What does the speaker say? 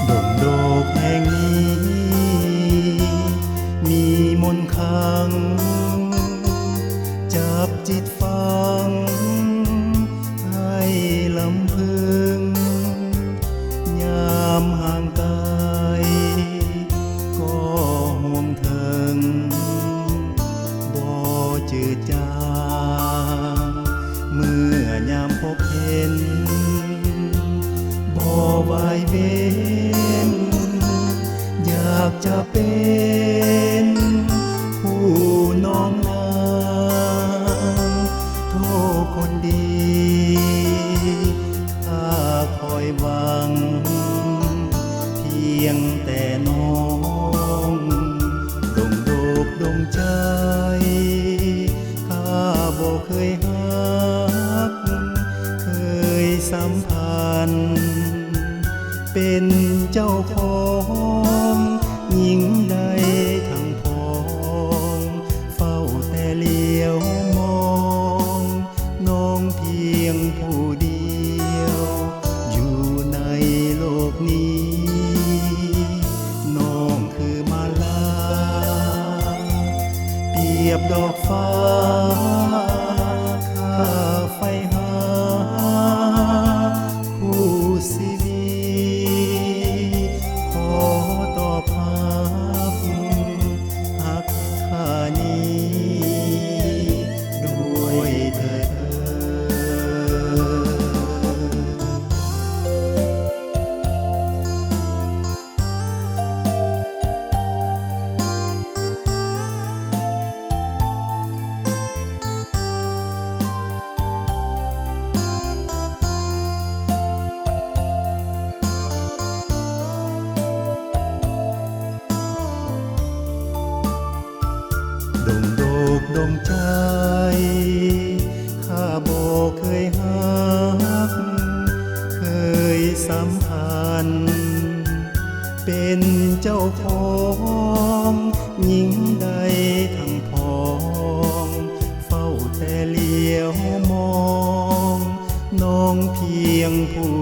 ดงโดกแห่งนี้มีมนต์ขลังจับจิตฟังให้ลำพึงยามห่างไกลก็ห่วงถึงบ่จืดจางเมื่อยามพบเห็นบ่วายเว้นอยากจะเป็นผู้น้องนางโทษคนดีข้าคอยหวังเพียงแต่น้องดงโดกดงใจข้าบ่เคยหักเคยสัมพันธ์เป็นเจ้าของหญิงใดทั้งพ้องเฝ้าแต่เลี้ยวมองน้องเพียงผู้เดียวอยู่ในโลกนี้น้องคือมาลาเปรียบดอกฟ้าข้าไฟหาคู่ชีวิตขอตอบรับหักข้านี้ด้วยเถิด ดงโดกดงใจข้าบ่เคยหักเคยสัมพันธ์เป็นเจ้าของหญิงใดทั้งพ้องเฝ้าแต่เลี้ยวมองน้องเพียงผู้